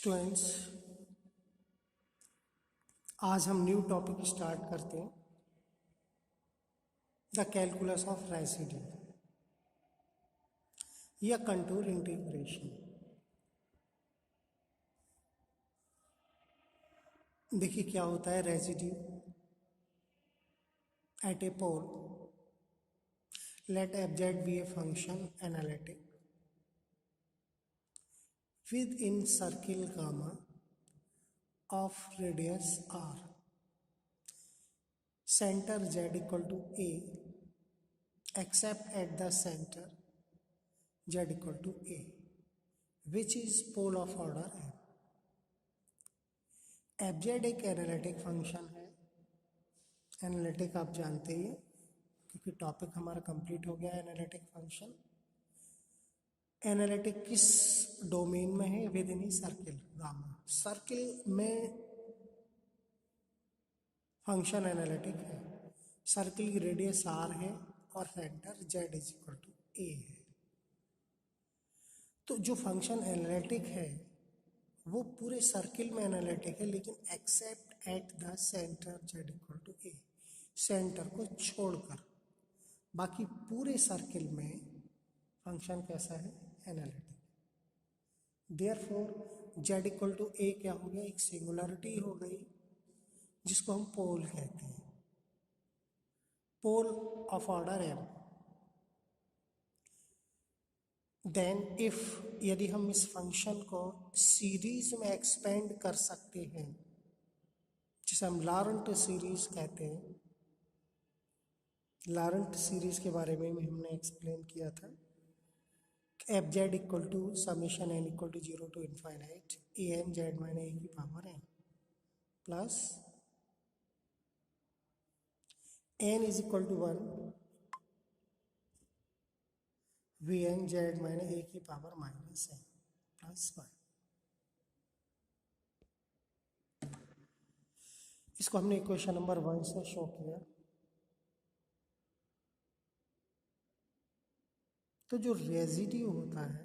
Students, आज हम new topic start करते हैं, द कैलकुलस ऑफ रेसिड्यू या कंटूर इंटीग्रेशन। देखिए क्या होता है residue at a pole. Let F Z be a function analytic within circle gamma of radius r, center z equal to a, except at the center z equal to a, which is pole of order m. fz एक analytic function है। Analytic आप जानते ही हैं क्योंकि topic हमारा complete हो गया है। एनालिटिक फंक्शन एनालिटिक किस डोमेन में है? Within circle gamma. Circle में फंक्शन एनालिटिक है। सर्किल की रेडियस r है और centre z is equal to a है। तो जो फंक्शन एनालिटिक है वो पूरे सर्किल में एनालिटिक है, लेकिन except at the centre z equal to a, centre को छोड़कर बाकी पूरे सर्किल में फंक्शन कैसा है? Analytic. Therefore z equal to a क्या हो गया? एक सिंगुलरिटी हो गई जिसको हम पोल कहते हैं, pole of order m। Then if यदि हम इस फंक्शन को सीरीज में एक्सपेंड कर सकते हैं, जिसे हम लॉरेंट सीरीज कहते हैं। लॉरेंट सीरीज के बारे में भी हमने एक्सप्लेन किया था। F Z equal to summation n equal to 0 to infinite a n z minus a की power n plus n is equal to 1 b n z minus a की पावर माइनस एन प्लस 1। इसको हमने equation number 1 से show किया। तो जो residue होता है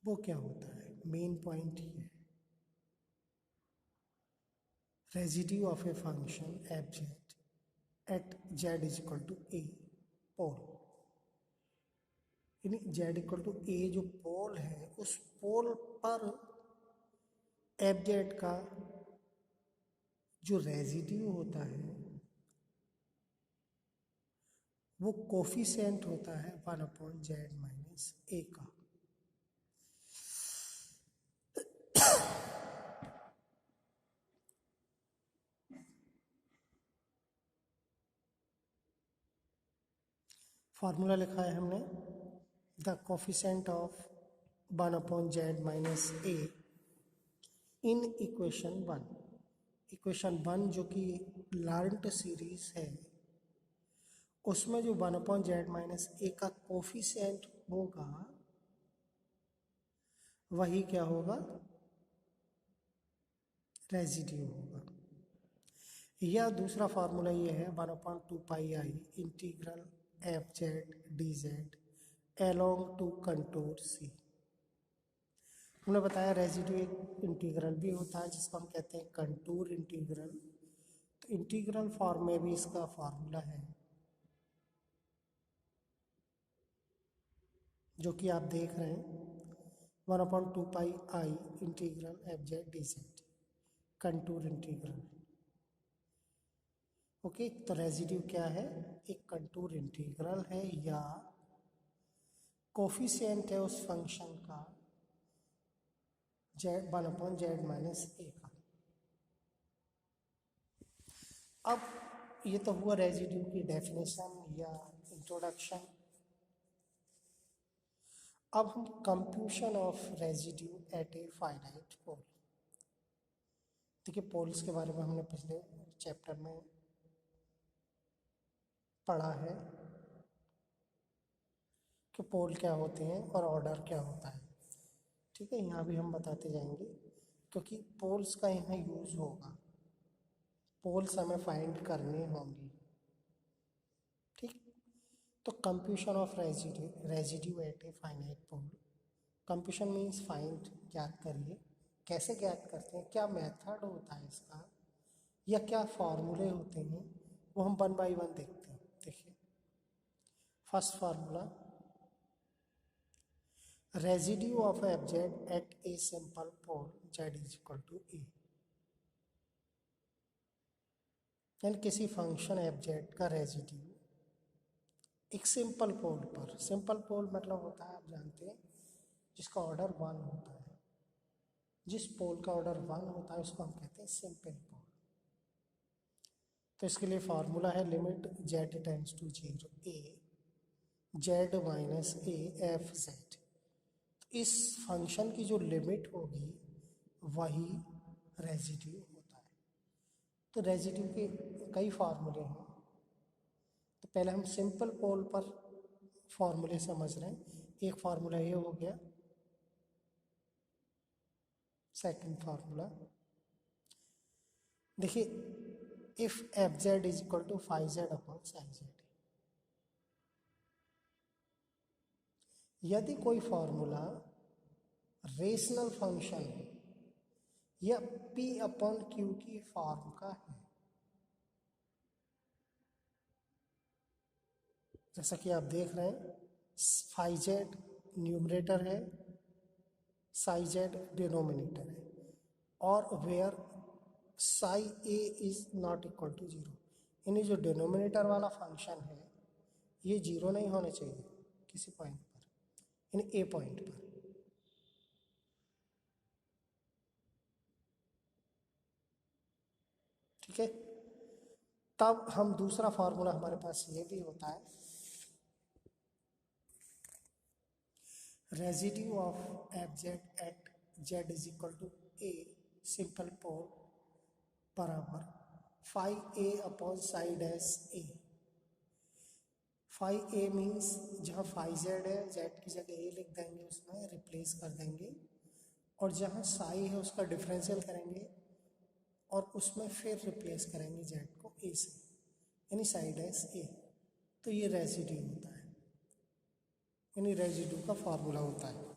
वो क्या होता है? मेन पॉइंट ये है, residue of a function f z at z is equal to a pole, यानी जेड इक्वल टू ए जो पोल है उस पोल पर एफ जेड का जो रेजिड्यू होता है वो कोफिशिएंट होता है 1 अपॉन जेड माइनस ए का। फॉर्मूला लिखा है हमने, the coefficient of 1 upon Z minus A in equation 1। Equation 1 जो कि लॉरेंट सीरीज है उसमें जो 1 अपॉन जेड माइनस ए का कोफिशिएंट होगा वही क्या होगा? रेजिड्यू होगा। या दूसरा फार्मूला ये है 1 upon 2 pi i integral f z d z along to contour c. हमने बताया रेजिड्यू एक इंटीग्रल भी होता है जिसको हम कहते हैं कंटूर इंटीग्रल। तो इंटीग्रल फॉर्म में भी इसका फार्मूला है जो कि आप देख रहे हैं, 1 upon 2 pi i integral f z d z contour integral. Okay, तो रेजिड्यू क्या है? एक कंटूर इंटीग्रल है या कोफिशिएंट है उस फंक्शन का जेड 1 अपॉन जेड माइनस ए का। अब ये तो हुआ रेजिड्यू की डेफिनेशन या इंट्रोडक्शन। अब हम computation of residue at a finite pole. देखिए पोल्स के बारे में हमने पिछले चैप्टर में पढ़ा है कि पोल क्या होते हैं और ऑर्डर क्या होता है। ठीक है, यहाँ भी हम बताते जाएंगे क्योंकि पोल्स का यहाँ यूज होगा, पोल्स हमें फाइंड करने होंगे। ठीक, तो computation of residue at a finite pole. Computation means find, ज्ञात करिए। कैसे ज्ञात करते हैं, क्या मेथड होता है इसका, या क्या फॉर्मूले होते हैं, वो हम वन बाय वन देखते हैं। देखिए first formula, residue of f z at a simple pole z is equal to a. यानी किसी फंक्शन एफ जेड का रेजिड्यू एक सिंपल पोल पर, सिंपल पोल मतलब होता है, आप जानते हैं, जिसका ऑर्डर वन होता है। जिस पोल का ऑर्डर वन होता है उसको हम कहते हैं सिंपल पोल। तो इसके लिए फॉर्मूला है limit Z tends to zero A Z minus A F Z. इस फंक्शन की जो लिमिट होगी वही रेजिड्यू होता है। तो रेजिड्यू के कई फार्मूले हैं। तो पहले हम सिंपल पोल पर फॉर्मूले समझ रहे हैं। एक फार्मूला ये हो गया। सेकंड फार्मूला देखिए, if F Z is equal to five Z upon sine Z. यदि कोई फॉर्मूला रेशनल फंक्शन या p अपॉन क्यू की फॉर्म का है, जैसा कि आप देख रहे हैं, फाइव जेड न्यूमरेटर है, साई जेड डिनोमिनेटर है, और where psi A is not equal to zero. यानी जो डिनोमिनेटर वाला फंक्शन है ये जीरो नहीं होने चाहिए किसी पॉइंट पर, यानी ए पॉइंट पर। ठीक है, तब हम दूसरा फार्मूला हमारे पास ये भी होता है, residue of f z at z is equal to a simple pole बराबर phi a upon psi dash a. Phi a means जहाँ फाइव जेड है, जेड की जगह ए लिख देंगे, उसमें रिप्लेस कर देंगे, और जहाँ साई है उसका डिफरेंशियल करेंगे और उसमें फिर रिप्लेस करेंगे जेड को ए से, यानी साई डैश ए। तो ये रेजिड्यू होता है, यानी रेजिड्यू का फॉर्मूला होता है।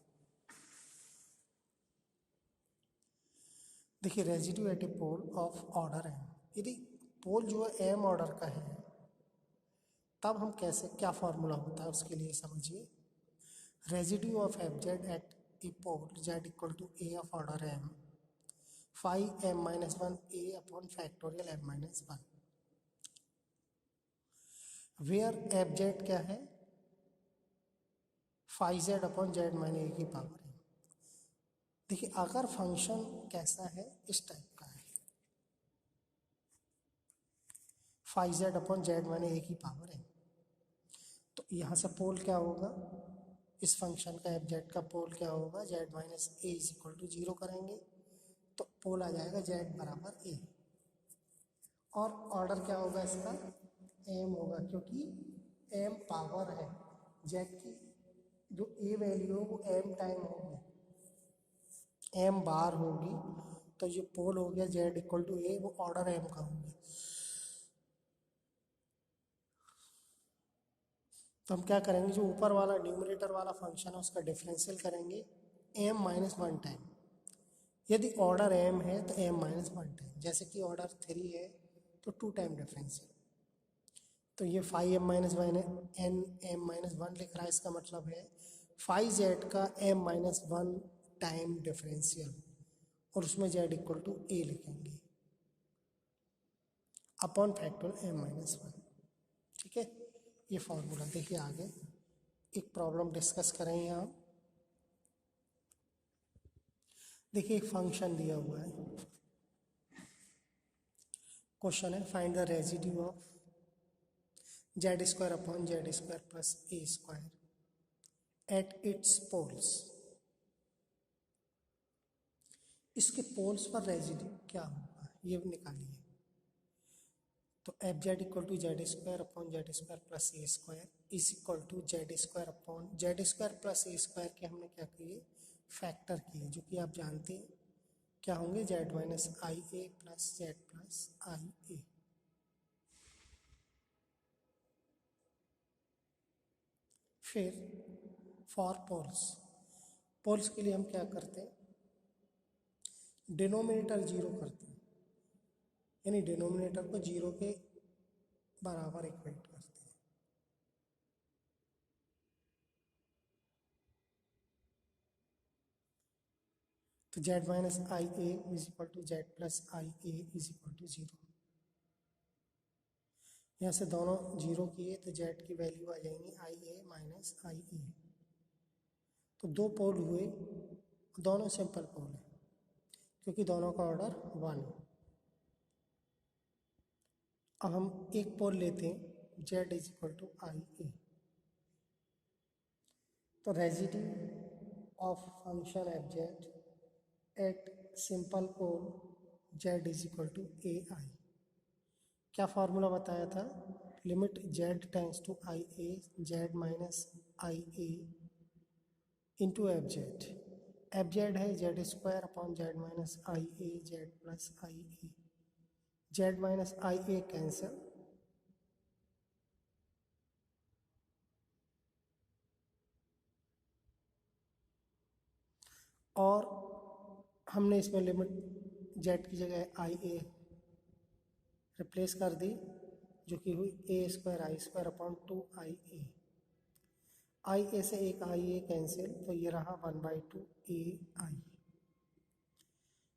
देखिए residue at a pole of order M, यदि पोल जो है एम ऑर्डर का है, तब हम कैसे, क्या फॉर्मूला होता है उसके लिए समझिए। Residue of f z at a pole z equal to a of order m phi M minus one a upon factorial M minus one, where f z क्या है, five Z upon Z minus a की power M. देखिए अगर function कैसा है, इस type का है, five Z upon Z minus a की पावर एम, तो यहाँ से पोल क्या होगा, इस फंक्शन का एफ जेड का पोल क्या होगा, Z minus A is equal to zero करेंगे तो पोल आ जाएगा जेड बराबर ए, और ऑर्डर क्या होगा इसका, एम होगा, क्योंकि एम पावर है, जेड की जो ए वैल्यू है वो एम टाइम होगी, एम बार होगी, तो ये पोल हो गया जेड इक्वल टू ए, वो ऑर्डर एम का होगा। तो हम क्या करेंगे, जो ऊपर वाला न्यूमरेटर वाला फंक्शन है उसका डिफरेंशियल करेंगे एम माइनस वन टाइम। यदि ऑर्डर एम है तो एम माइनस वन टाइम, जैसे कि ऑर्डर थ्री है तो टू टाइम डिफरेंशियल। तो ये five M minus one and M minus one लिख रहा है, इसका मतलब है फाइव जेड का M minus one time differential, और उसमें जेड इक्वल टू ए लिखेंगे upon factorial M minus one. ठीक है, ये फॉर्मूला। देखिए आगे एक प्रॉब्लम डिस्कस करेंगे हम। देखिए एक फंक्शन दिया हुआ है, क्वेश्चन है find the residue of Z square upon Z square plus A square at its poles. इसके पोल्स पर रेजिड्यू क्या होगा ये निकालिए। तो F Z equal to Z square upon Z square plus A square is equal to Z square upon Z square plus A square के हमने क्या किए, फैक्टर किए, जो कि आप जानते हैं क्या होंगे, जेड माइनस आई ए प्लस जेड प्लस आई ए। फिर फॉर पोल्स, पोल्स के लिए हम क्या करते हैं, डिनोमिनेटर जीरो करते हैं, यानी डिनोमिनेटर को जीरो के बराबर इक्वेट करते हैं। तो Z minus I A is equal to Z plus I A is equal to zero. यहाँ से दोनों जीरो किए तो जेड की वैल्यू आ जाएंगी आई ए माइनस आई ए। तो दो पोल हुए, दोनों सिंपल पोल है क्योंकि दोनों का ऑर्डर वन है। अब हम एक पोल लेते हैं, z is equal to i a. तो residue of function f z at simple pole z is equal to a i. क्या फार्मूला बताया था, limit Z tends to i A Z minus I a into f z. F z है z square upon Z minus आई ए Z plus आई ए। Z minus आई ए cancel, और हमने इसमें limit Z की जगह आई ए replace कर दी, जो कि हुई ए square I square upon two i ए। आई ए से एक आई ए कैंसिल, तो ये रहा 1/2 ए आई।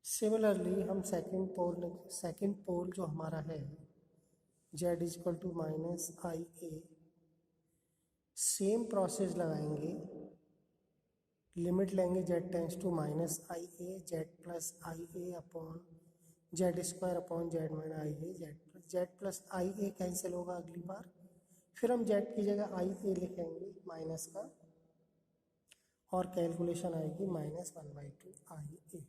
सिमिलरली हम सेकेंड पोल जो हमारा है Z is equal to minus I A, same process लगाएंगे, लिमिट लेंगे Z tends to minus I A Z plus I A upon Z square upon Z minus I A Z plus I A cancel होगा अगली बार। फिर हम Z की जगह आई ए लिखेंगे minus का, और कैलकुलेशन आएगी -1/2 आई ए।